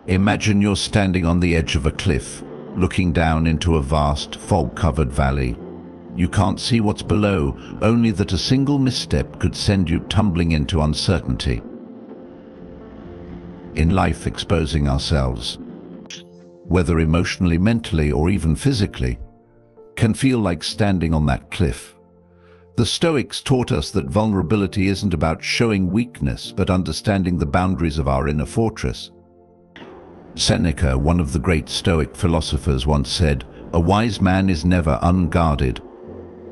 Imagine you're standing on the edge of a cliff, looking down into a vast, fog-covered valley. You can't see what's below, only that a single misstep could send you tumbling into uncertainty. In life, exposing ourselves, whether emotionally, mentally, or even physically, can feel like standing on that cliff. The Stoics taught us that vulnerability isn't about showing weakness, but understanding the boundaries of our inner fortress. Seneca, one of the great Stoic philosophers, once said, "A wise man is never unguarded."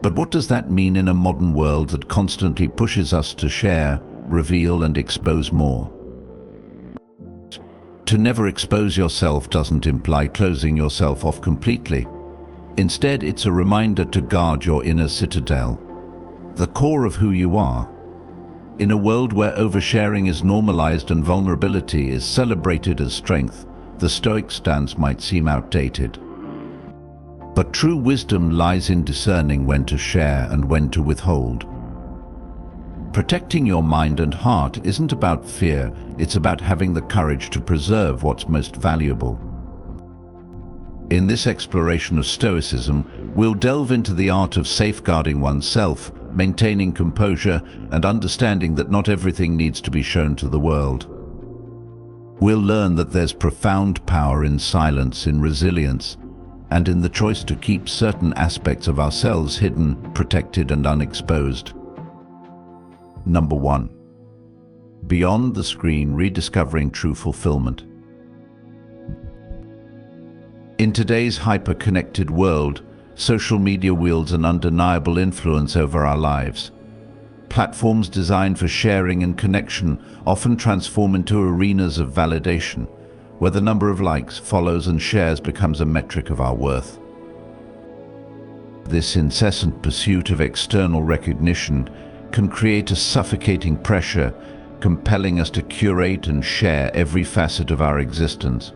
But what does that mean in a modern world that constantly pushes us to share, reveal, and expose more? To never expose yourself doesn't imply closing yourself off completely. Instead, it's a reminder to guard your inner citadel, the core of who you are. In a world where oversharing is normalized and vulnerability is celebrated as strength, the Stoic stance might seem outdated. But true wisdom lies in discerning when to share and when to withhold. Protecting your mind and heart isn't about fear, it's about having the courage to preserve what's most valuable. In this exploration of Stoicism, we'll delve into the art of safeguarding oneself, maintaining composure, and understanding that not everything needs to be shown to the world. We'll learn that there's profound power in silence, in resilience, and in the choice to keep certain aspects of ourselves hidden, protected, and unexposed. Number 1. Beyond the screen, rediscovering true fulfillment. In today's hyper-connected world, social media wields an undeniable influence over our lives. Platforms designed for sharing and connection often transform into arenas of validation, where the number of likes, follows, and shares becomes a metric of our worth. This incessant pursuit of external recognition can create a suffocating pressure, compelling us to curate and share every facet of our existence.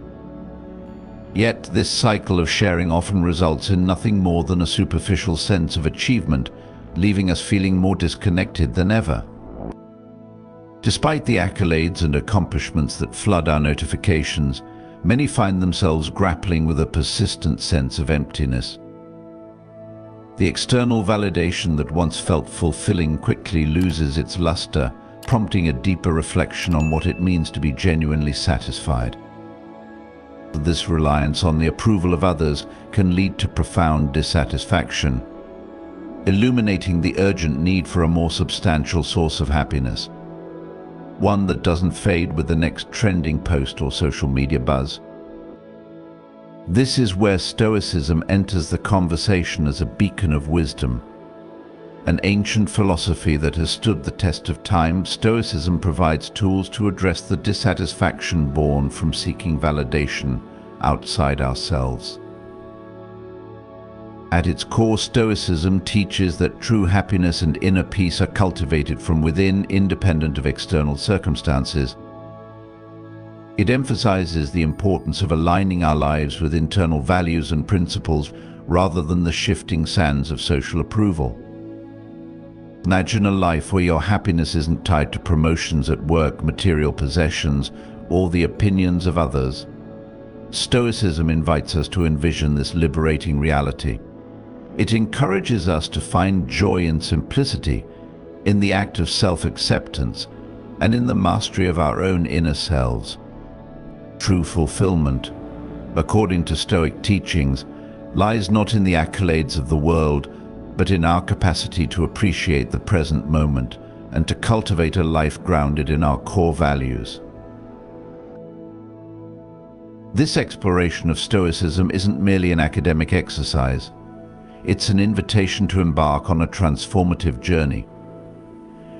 Yet, this cycle of sharing often results in nothing more than a superficial sense of achievement, leaving us feeling more disconnected than ever. Despite the accolades and accomplishments that flood our notifications, many find themselves grappling with a persistent sense of emptiness. The external validation that once felt fulfilling quickly loses its luster, prompting a deeper reflection on what it means to be genuinely satisfied. This reliance on the approval of others can lead to profound dissatisfaction, illuminating the urgent need for a more substantial source of happiness, one that doesn't fade with the next trending post or social media buzz. This is where Stoicism enters the conversation as a beacon of wisdom. An ancient philosophy that has stood the test of time, Stoicism provides tools to address the dissatisfaction born from seeking validation outside ourselves. At its core, Stoicism teaches that true happiness and inner peace are cultivated from within, independent of external circumstances. It emphasizes the importance of aligning our lives with internal values and principles rather than the shifting sands of social approval. Imagine a life where your happiness isn't tied to promotions at work, material possessions, or the opinions of others. Stoicism invites us to envision this liberating reality. It encourages us to find joy in simplicity, in the act of self-acceptance, and in the mastery of our own inner selves. True fulfillment, according to Stoic teachings, lies not in the accolades of the world, but in our capacity to appreciate the present moment and to cultivate a life grounded in our core values. This exploration of Stoicism isn't merely an academic exercise. It's an invitation to embark on a transformative journey.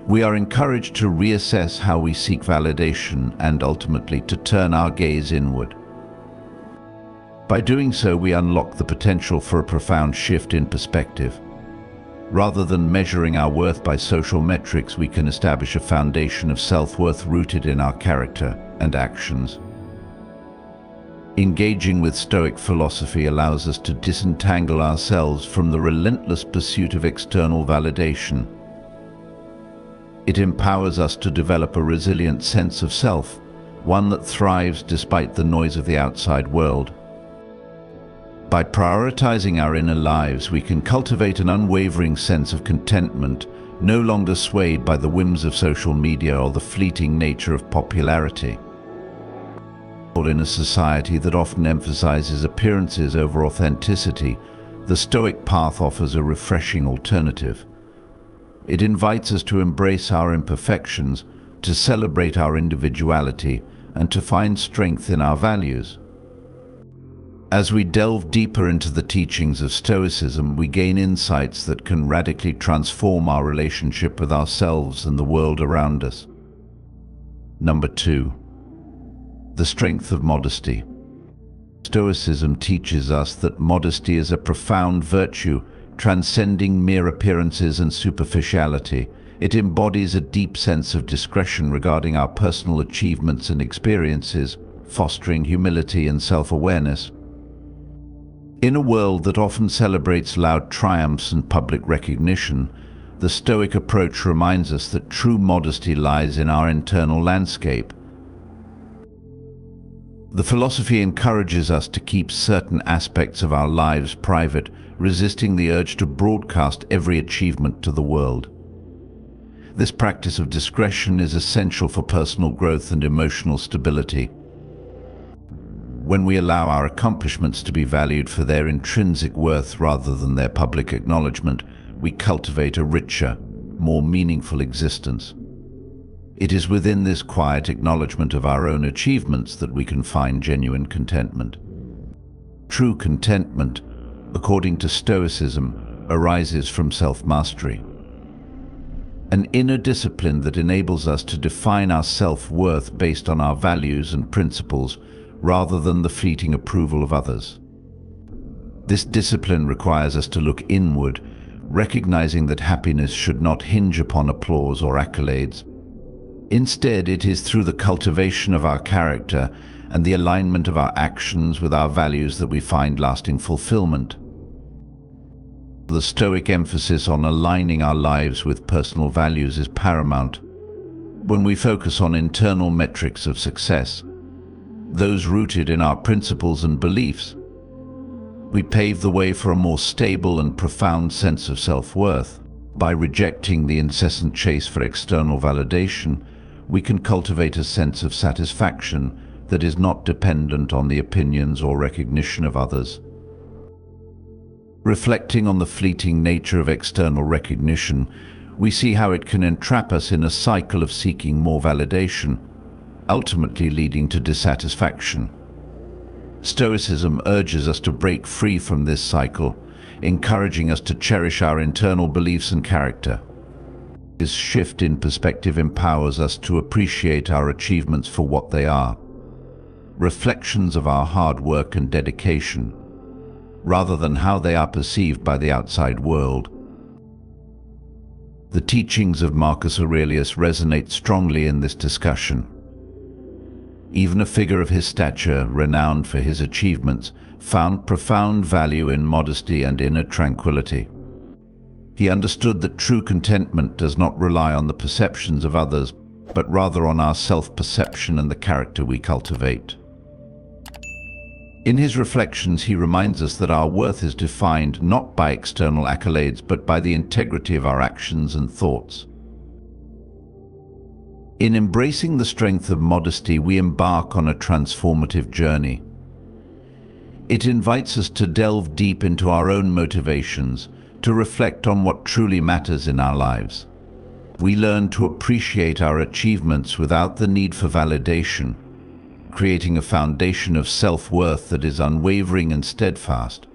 We are encouraged to reassess how we seek validation and ultimately to turn our gaze inward. By doing so, we unlock the potential for a profound shift in perspective. Rather than measuring our worth by social metrics, we can establish a foundation of self-worth rooted in our character and actions. Engaging with Stoic philosophy allows us to disentangle ourselves from the relentless pursuit of external validation. It empowers us to develop a resilient sense of self, one that thrives despite the noise of the outside world. By prioritizing our inner lives, we can cultivate an unwavering sense of contentment, no longer swayed by the whims of social media or the fleeting nature of popularity. In a society that often emphasizes appearances over authenticity, the Stoic path offers a refreshing alternative. It invites us to embrace our imperfections, to celebrate our individuality, and to find strength in our values. As we delve deeper into the teachings of Stoicism, we gain insights that can radically transform our relationship with ourselves and the world around us. Number 2. The strength of modesty. Stoicism teaches us that modesty is a profound virtue, transcending mere appearances and superficiality. It embodies a deep sense of discretion regarding our personal achievements and experiences, fostering humility and self-awareness. In a world that often celebrates loud triumphs and public recognition, the Stoic approach reminds us that true modesty lies in our internal landscape. The philosophy encourages us to keep certain aspects of our lives private, resisting the urge to broadcast every achievement to the world. This practice of discretion is essential for personal growth and emotional stability. When we allow our accomplishments to be valued for their intrinsic worth rather than their public acknowledgement, we cultivate a richer, more meaningful existence. It is within this quiet acknowledgement of our own achievements that we can find genuine contentment. True contentment, according to Stoicism, arises from self-mastery. An inner discipline that enables us to define our self-worth based on our values and principles rather than the fleeting approval of others. This discipline requires us to look inward, recognizing that happiness should not hinge upon applause or accolades. Instead, it is through the cultivation of our character and the alignment of our actions with our values that we find lasting fulfillment. The Stoic emphasis on aligning our lives with personal values is paramount. When we focus on internal metrics of success, those rooted in our principles and beliefs, we pave the way for a more stable and profound sense of self-worth. By rejecting the incessant chase for external validation, we can cultivate a sense of satisfaction that is not dependent on the opinions or recognition of others. Reflecting on the fleeting nature of external recognition, we see how it can entrap us in a cycle of seeking more validation, ultimately leading to dissatisfaction. Stoicism urges us to break free from this cycle, encouraging us to cherish our internal beliefs and character. This shift in perspective empowers us to appreciate our achievements for what they are, reflections of our hard work and dedication, rather than how they are perceived by the outside world. The teachings of Marcus Aurelius resonate strongly in this discussion. Even a figure of his stature, renowned for his achievements, found profound value in modesty and inner tranquility. He understood that true contentment does not rely on the perceptions of others, but rather on our self-perception and the character we cultivate. In his reflections, he reminds us that our worth is defined not by external accolades, but by the integrity of our actions and thoughts. In embracing the strength of modesty, we embark on a transformative journey. It invites us to delve deep into our own motivations, to reflect on what truly matters in our lives. We learn to appreciate our achievements without the need for validation, creating a foundation of self-worth that is unwavering and steadfast.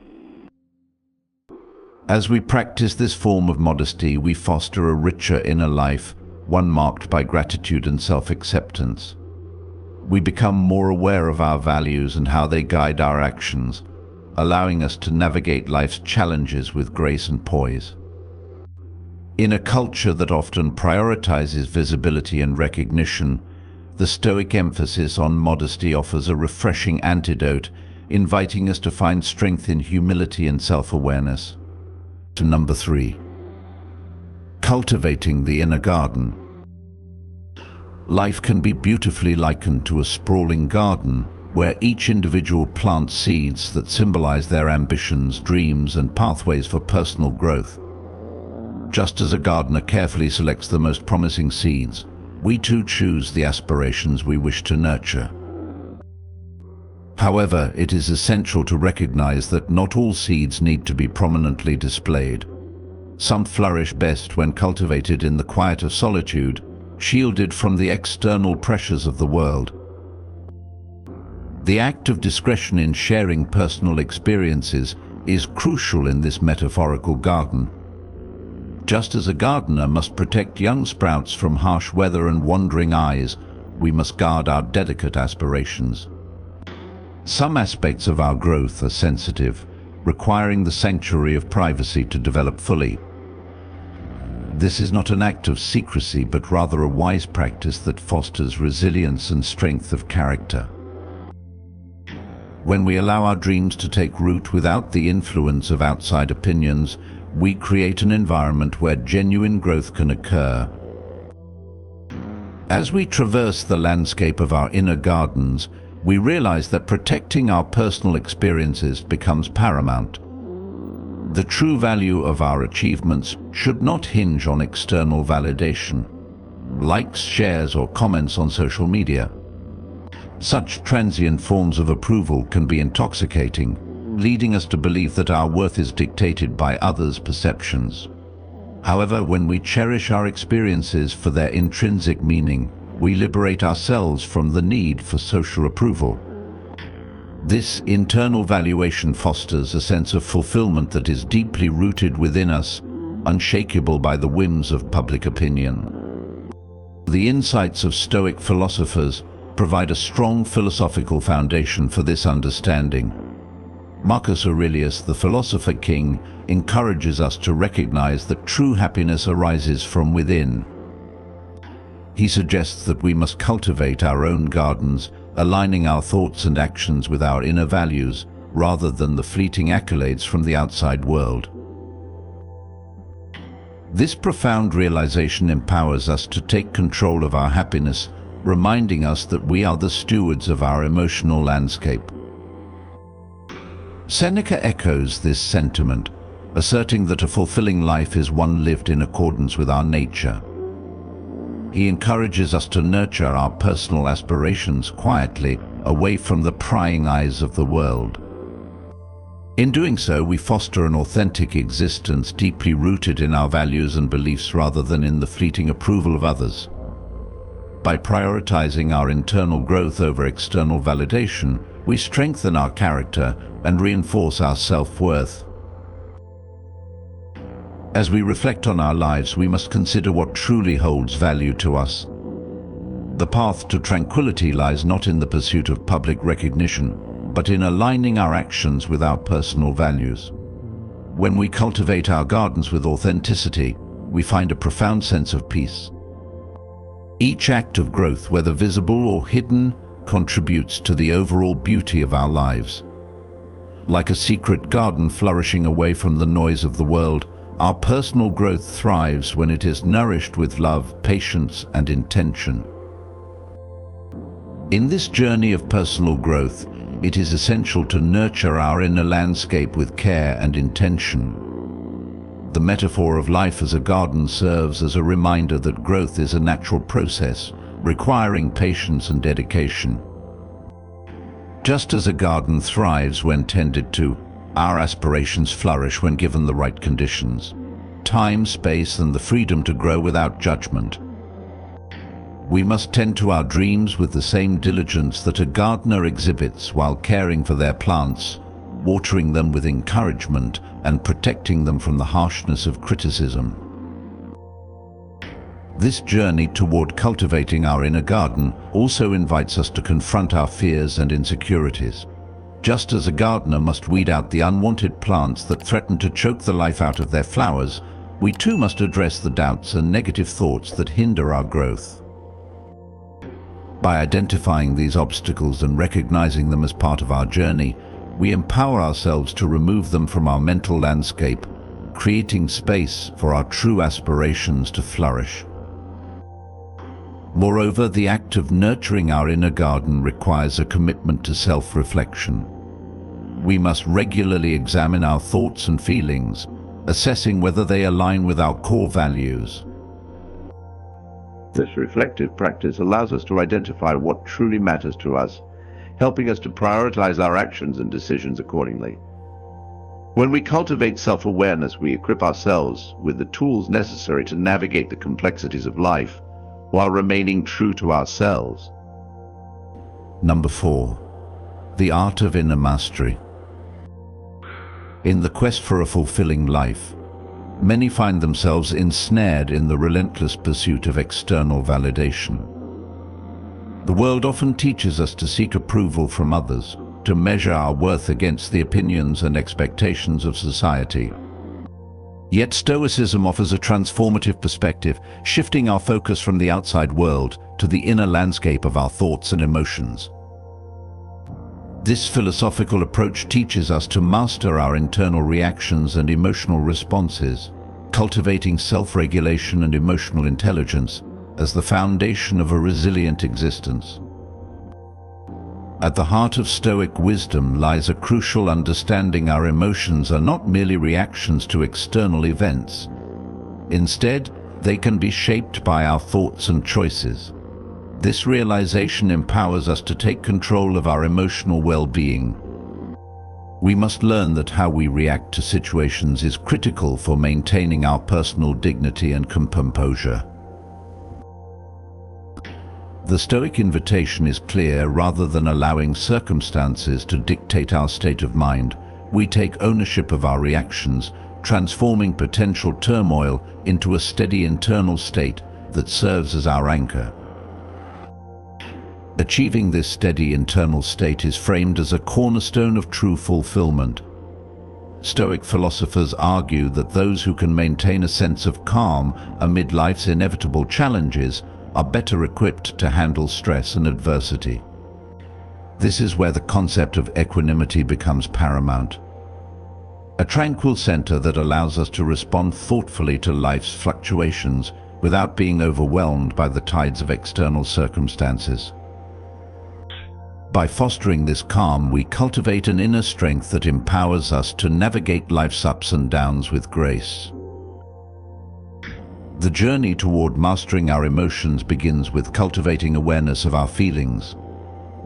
As we practice this form of modesty, we foster a richer inner life, one marked by gratitude and self-acceptance. We become more aware of our values and how they guide our actions, allowing us to navigate life's challenges with grace and poise. In a culture that often prioritizes visibility and recognition, the Stoic emphasis on modesty offers a refreshing antidote, inviting us to find strength in humility and self-awareness. Number 3. Cultivating the inner garden. Life can be beautifully likened to a sprawling garden, where each individual plants seeds that symbolize their ambitions, dreams, and pathways for personal growth. Just as a gardener carefully selects the most promising seeds, we too choose the aspirations we wish to nurture. However, it is essential to recognize that not all seeds need to be prominently displayed. Some flourish best when cultivated in the quiet of solitude, shielded from the external pressures of the world. The act of discretion in sharing personal experiences is crucial in this metaphorical garden. Just as a gardener must protect young sprouts from harsh weather and wandering eyes, we must guard our delicate aspirations. Some aspects of our growth are sensitive, requiring the sanctuary of privacy to develop fully. This is not an act of secrecy, but rather a wise practice that fosters resilience and strength of character. When we allow our dreams to take root without the influence of outside opinions, we create an environment where genuine growth can occur. As we traverse the landscape of our inner gardens, we realize that protecting our personal experiences becomes paramount. The true value of our achievements should not hinge on external validation, likes, shares, or comments on social media. Such transient forms of approval can be intoxicating, leading us to believe that our worth is dictated by others' perceptions. However, when we cherish our experiences for their intrinsic meaning, we liberate ourselves from the need for social approval. This internal valuation fosters a sense of fulfillment that is deeply rooted within us, unshakable by the whims of public opinion. The insights of Stoic philosophers provide a strong philosophical foundation for this understanding. Marcus Aurelius, the philosopher king, encourages us to recognize that true happiness arises from within. He suggests that we must cultivate our own gardens, aligning our thoughts and actions with our inner values, rather than the fleeting accolades from the outside world. This profound realization empowers us to take control of our happiness, reminding us that we are the stewards of our emotional landscape. Seneca echoes this sentiment, asserting that a fulfilling life is one lived in accordance with our nature. He encourages us to nurture our personal aspirations quietly, away from the prying eyes of the world. In doing so, we foster an authentic existence deeply rooted in our values and beliefs rather than in the fleeting approval of others. By prioritizing our internal growth over external validation, we strengthen our character and reinforce our self-worth. As we reflect on our lives, we must consider what truly holds value to us. The path to tranquility lies not in the pursuit of public recognition, but in aligning our actions with our personal values. When we cultivate our gardens with authenticity, we find a profound sense of peace. Each act of growth, whether visible or hidden, contributes to the overall beauty of our lives. Like a secret garden flourishing away from the noise of the world, our personal growth thrives when it is nourished with love, patience, and intention. In this journey of personal growth, it is essential to nurture our inner landscape with care and intention. The metaphor of life as a garden serves as a reminder that growth is a natural process, requiring patience and dedication. Just as a garden thrives when tended to, our aspirations flourish when given the right conditions: time, space, and the freedom to grow without judgment. We must tend to our dreams with the same diligence that a gardener exhibits while caring for their plants, watering them with encouragement and protecting them from the harshness of criticism. This journey toward cultivating our inner garden also invites us to confront our fears and insecurities. Just as a gardener must weed out the unwanted plants that threaten to choke the life out of their flowers, we too must address the doubts and negative thoughts that hinder our growth. By identifying these obstacles and recognizing them as part of our journey, we empower ourselves to remove them from our mental landscape, creating space for our true aspirations to flourish. Moreover, the act of nurturing our inner garden requires a commitment to self-reflection. We must regularly examine our thoughts and feelings, assessing whether they align with our core values. This reflective practice allows us to identify what truly matters to us, helping us to prioritize our actions and decisions accordingly. When we cultivate self-awareness, we equip ourselves with the tools necessary to navigate the complexities of life while remaining true to ourselves. Number 4. The art of inner mastery. In the quest for a fulfilling life, many find themselves ensnared in the relentless pursuit of external validation. The world often teaches us to seek approval from others, to measure our worth against the opinions and expectations of society. Yet Stoicism offers a transformative perspective, shifting our focus from the outside world to the inner landscape of our thoughts and emotions. This philosophical approach teaches us to master our internal reactions and emotional responses, cultivating self-regulation and emotional intelligence as the foundation of a resilient existence. At the heart of Stoic wisdom lies a crucial understanding our emotions are not merely reactions to external events. Instead, they can be shaped by our thoughts and choices. This realization empowers us to take control of our emotional well-being. We must learn that how we react to situations is critical for maintaining our personal dignity and composure. The Stoic invitation is clear. Rather than allowing circumstances to dictate our state of mind, we take ownership of our reactions, transforming potential turmoil into a steady internal state that serves as our anchor. Achieving this steady internal state is framed as a cornerstone of true fulfillment. Stoic philosophers argue that those who can maintain a sense of calm amid life's inevitable challenges are better equipped to handle stress and adversity. This is where the concept of equanimity becomes paramount. A tranquil center that allows us to respond thoughtfully to life's fluctuations without being overwhelmed by the tides of external circumstances. By fostering this calm, we cultivate an inner strength that empowers us to navigate life's ups and downs with grace. The journey toward mastering our emotions begins with cultivating awareness of our feelings.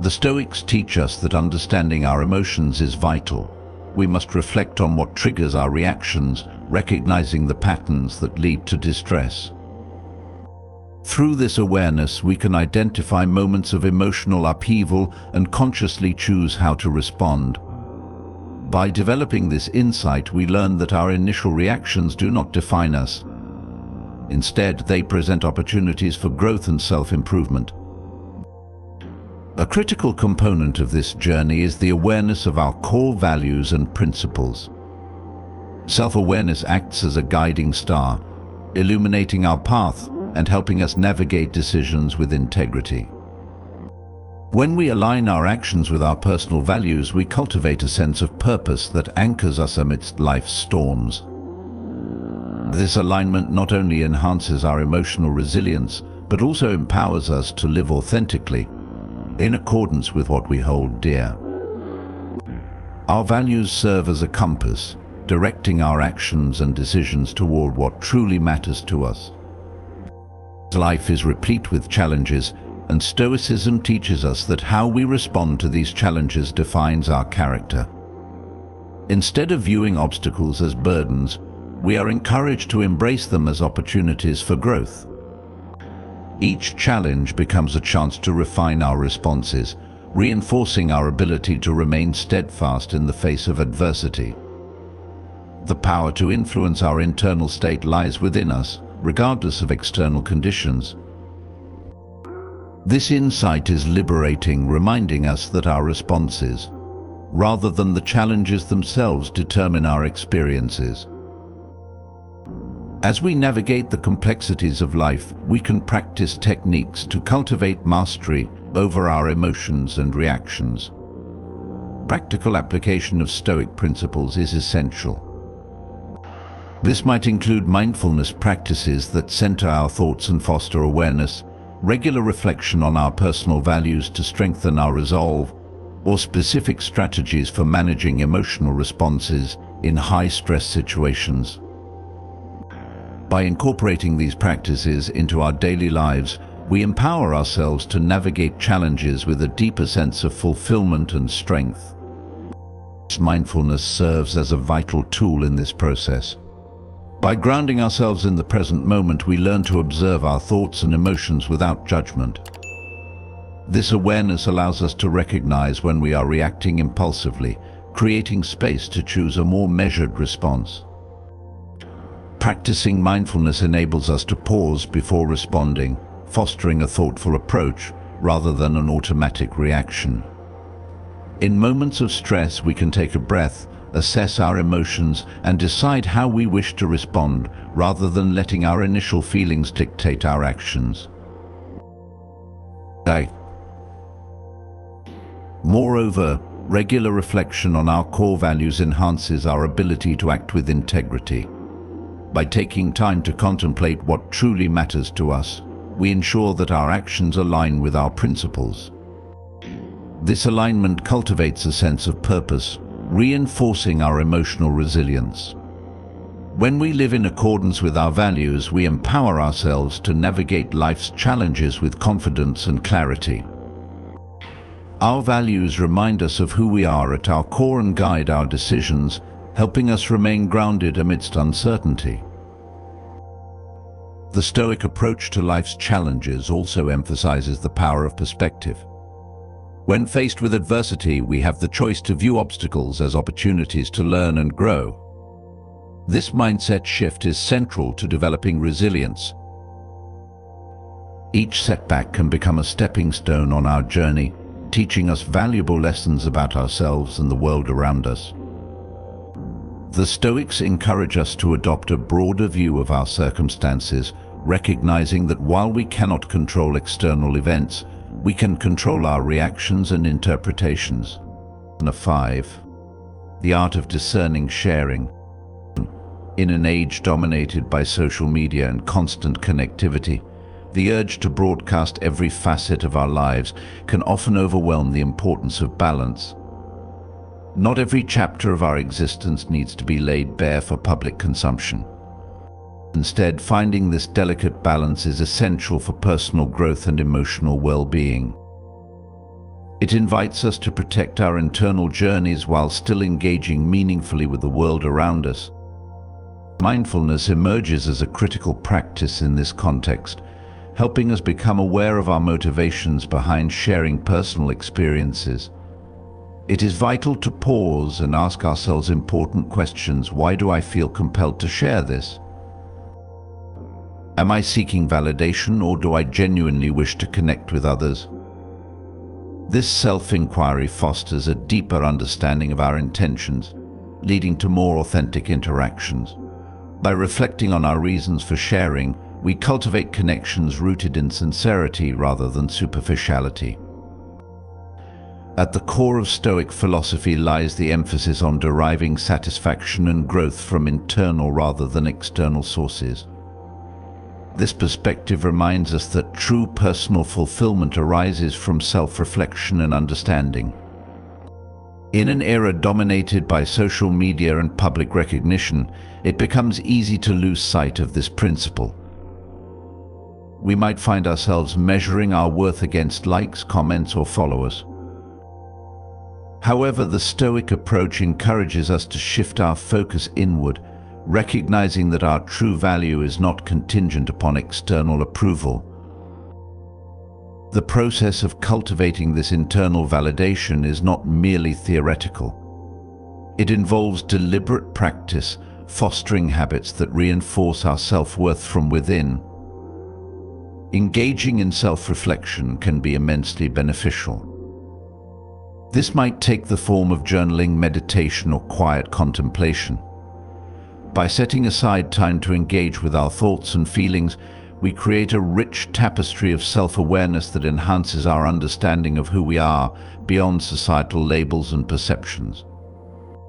The Stoics teach us that understanding our emotions is vital. We must reflect on what triggers our reactions, recognizing the patterns that lead to distress. Through this awareness, we can identify moments of emotional upheaval and consciously choose how to respond. By developing this insight, we learn that our initial reactions do not define us. Instead, they present opportunities for growth and self-improvement. A critical component of this journey is the awareness of our core values and principles. Self-awareness acts as a guiding star, illuminating our path and helping us navigate decisions with integrity. When we align our actions with our personal values, we cultivate a sense of purpose that anchors us amidst life's storms. This alignment not only enhances our emotional resilience, but also empowers us to live authentically, in accordance with what we hold dear. Our values serve as a compass, directing our actions and decisions toward what truly matters to us. Life is replete with challenges, and Stoicism teaches us that how we respond to these challenges defines our character. Instead of viewing obstacles as burdens, we are encouraged to embrace them as opportunities for growth. Each challenge becomes a chance to refine our responses, reinforcing our ability to remain steadfast in the face of adversity. The power to influence our internal state lies within us, regardless of external conditions. This insight is liberating, reminding us that our responses, rather than the challenges themselves, determine our experiences. As we navigate the complexities of life, we can practice techniques to cultivate mastery over our emotions and reactions. Practical application of Stoic principles is essential. This might include mindfulness practices that center our thoughts and foster awareness, regular reflection on our personal values to strengthen our resolve, or specific strategies for managing emotional responses in high-stress situations. By incorporating these practices into our daily lives, we empower ourselves to navigate challenges with a deeper sense of fulfillment and strength. Mindfulness serves as a vital tool in this process. By grounding ourselves in the present moment, we learn to observe our thoughts and emotions without judgment. This awareness allows us to recognize when we are reacting impulsively, creating space to choose a more measured response. Practicing mindfulness enables us to pause before responding, fostering a thoughtful approach rather than an automatic reaction. In moments of stress, we can take a breath, assess our emotions, and decide how we wish to respond, rather than letting our initial feelings dictate our actions. Moreover, regular reflection on our core values enhances our ability to act with integrity. By taking time to contemplate what truly matters to us, we ensure that our actions align with our principles. This alignment cultivates a sense of purpose, reinforcing our emotional resilience. When we live in accordance with our values, we empower ourselves to navigate life's challenges with confidence and clarity. Our values remind us of who we are at our core and guide our decisions, helping us remain grounded amidst uncertainty. The Stoic approach to life's challenges also emphasizes the power of perspective. When faced with adversity, we have the choice to view obstacles as opportunities to learn and grow. This mindset shift is central to developing resilience. Each setback can become a stepping stone on our journey, teaching us valuable lessons about ourselves and the world around us. The Stoics encourage us to adopt a broader view of our circumstances, recognizing that while we cannot control external events, we can control our reactions and interpretations. 5. The art of discerning sharing. In an age dominated by social media and constant connectivity, the urge to broadcast every facet of our lives can often overwhelm the importance of balance. Not every chapter of our existence needs to be laid bare for public consumption. Instead, finding this delicate balance is essential for personal growth and emotional well-being. It invites us to protect our internal journeys while still engaging meaningfully with the world around us. Mindfulness emerges as a critical practice in this context, helping us become aware of our motivations behind sharing personal experiences. It is vital to pause and ask ourselves important questions. Why do I feel compelled to share this? Am I seeking validation, or do I genuinely wish to connect with others? This self-inquiry fosters a deeper understanding of our intentions, leading to more authentic interactions. By reflecting on our reasons for sharing, we cultivate connections rooted in sincerity rather than superficiality. At the core of Stoic philosophy lies the emphasis on deriving satisfaction and growth from internal rather than external sources. This perspective reminds us that true personal fulfillment arises from self-reflection and understanding. In an era dominated by social media and public recognition, it becomes easy to lose sight of this principle. We might find ourselves measuring our worth against likes, comments, or followers. However, the Stoic approach encourages us to shift our focus inward, recognizing that our true value is not contingent upon external approval. The process of cultivating this internal validation is not merely theoretical. It involves deliberate practice, fostering habits that reinforce our self-worth from within. Engaging in self-reflection can be immensely beneficial. This might take the form of journaling, meditation, or quiet contemplation. By setting aside time to engage with our thoughts and feelings, we create a rich tapestry of self-awareness that enhances our understanding of who we are beyond societal labels and perceptions.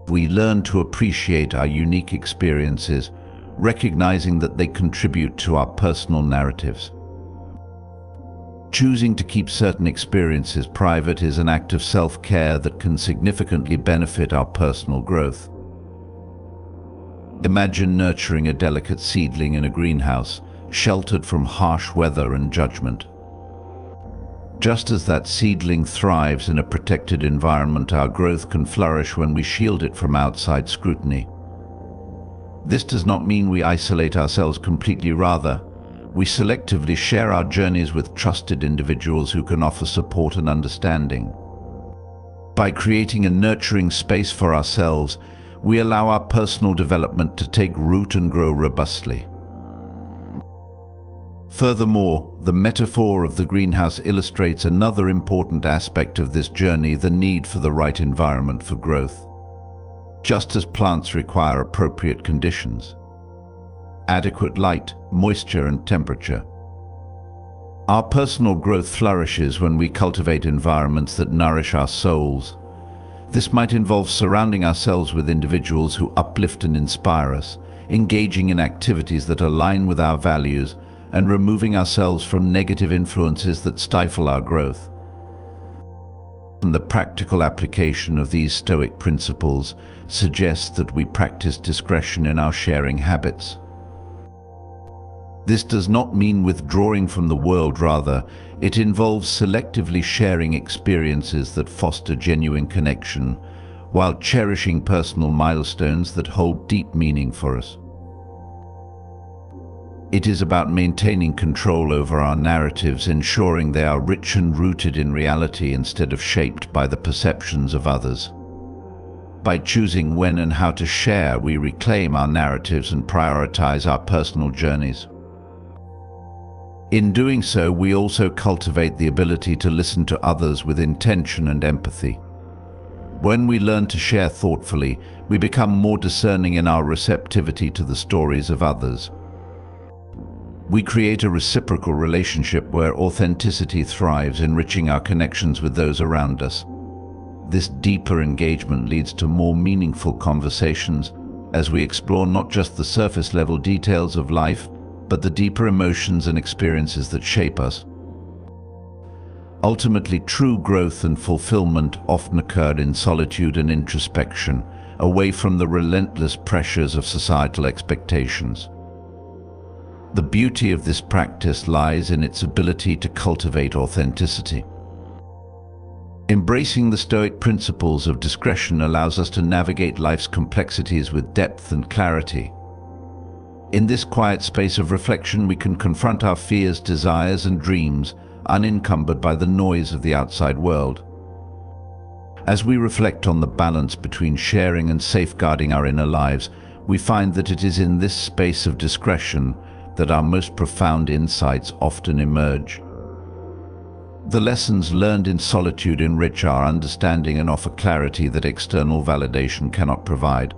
We learn to appreciate our unique experiences, recognizing that they contribute to our personal narratives. Choosing to keep certain experiences private is an act of self-care that can significantly benefit our personal growth. Imagine nurturing a delicate seedling in a greenhouse, sheltered from harsh weather and judgment. Just as that seedling thrives in a protected environment, our growth can flourish when we shield it from outside scrutiny. This does not mean we isolate ourselves completely. Rather, we selectively share our journeys with trusted individuals who can offer support and understanding. By creating a nurturing space for ourselves, we allow our personal development to take root and grow robustly. Furthermore, the metaphor of the greenhouse illustrates another important aspect of this journey: the need for the right environment for growth. Just as plants require appropriate conditions, adequate light, moisture, and temperature, our personal growth flourishes when we cultivate environments that nourish our souls. This might involve surrounding ourselves with individuals who uplift and inspire us, engaging in activities that align with our values, and removing ourselves from negative influences that stifle our growth. And the practical application of these Stoic principles suggests that we practice discretion in our sharing habits. This does not mean withdrawing from the world. Rather, it involves selectively sharing experiences that foster genuine connection, while cherishing personal milestones that hold deep meaning for us. It is about maintaining control over our narratives, ensuring they are rich and rooted in reality instead of shaped by the perceptions of others. By choosing when and how to share, we reclaim our narratives and prioritize our personal journeys. In doing so, we also cultivate the ability to listen to others with intention and empathy. When we learn to share thoughtfully, we become more discerning in our receptivity to the stories of others. We create a reciprocal relationship where authenticity thrives, enriching our connections with those around us. This deeper engagement leads to more meaningful conversations as we explore not just the surface-level details of life, but the deeper emotions and experiences that shape us. Ultimately, true growth and fulfillment often occur in solitude and introspection, away from the relentless pressures of societal expectations. The beauty of this practice lies in its ability to cultivate authenticity. Embracing the Stoic principles of discretion allows us to navigate life's complexities with depth and clarity. In this quiet space of reflection, we can confront our fears, desires, and dreams, unencumbered by the noise of the outside world. As we reflect on the balance between sharing and safeguarding our inner lives, we find that it is in this space of discretion that our most profound insights often emerge. The lessons learned in solitude enrich our understanding and offer clarity that external validation cannot provide.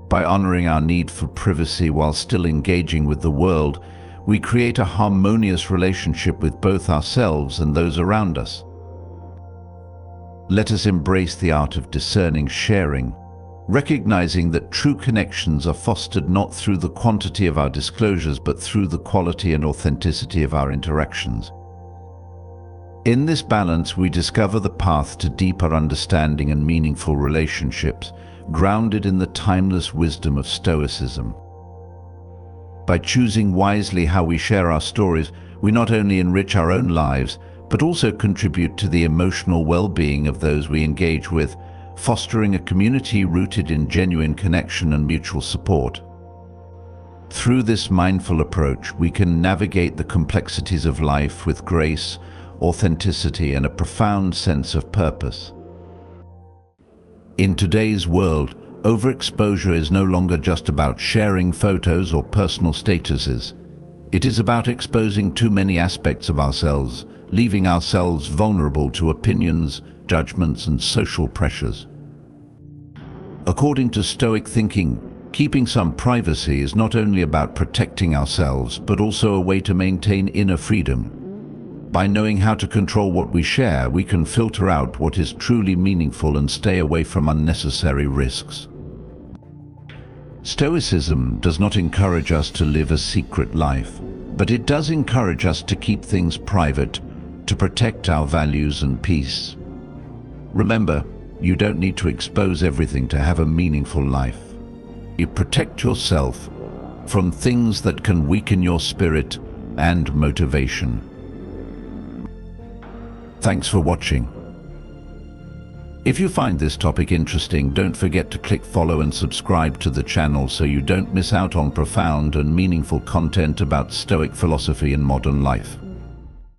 By honoring our need for privacy while still engaging with the world, we create a harmonious relationship with both ourselves and those around us. Let us embrace the art of discerning sharing, recognizing that true connections are fostered not through the quantity of our disclosures, but through the quality and authenticity of our interactions. In this balance, we discover the path to deeper understanding and meaningful relationships, grounded in the timeless wisdom of Stoicism. By choosing wisely how we share our stories, we not only enrich our own lives, but also contribute to the emotional well-being of those we engage with, fostering a community rooted in genuine connection and mutual support. Through this mindful approach, we can navigate the complexities of life with grace, authenticity, and a profound sense of purpose. In today's world, overexposure is no longer just about sharing photos or personal statuses. It is about exposing too many aspects of ourselves, leaving ourselves vulnerable to opinions, judgments, and social pressures. According to Stoic thinking, keeping some privacy is not only about protecting ourselves, but also a way to maintain inner freedom. By knowing how to control what we share, we can filter out what is truly meaningful and stay away from unnecessary risks. Stoicism does not encourage us to live a secret life. but it does encourage us to keep things private, to protect our values and peace. Remember, you don't need to expose everything to have a meaningful life. You protect yourself from things that can weaken your spirit and motivation. Thanks for watching. If you find this topic interesting, don't forget to click follow and subscribe to the channel so you don't miss out on profound and meaningful content about Stoic philosophy and modern life.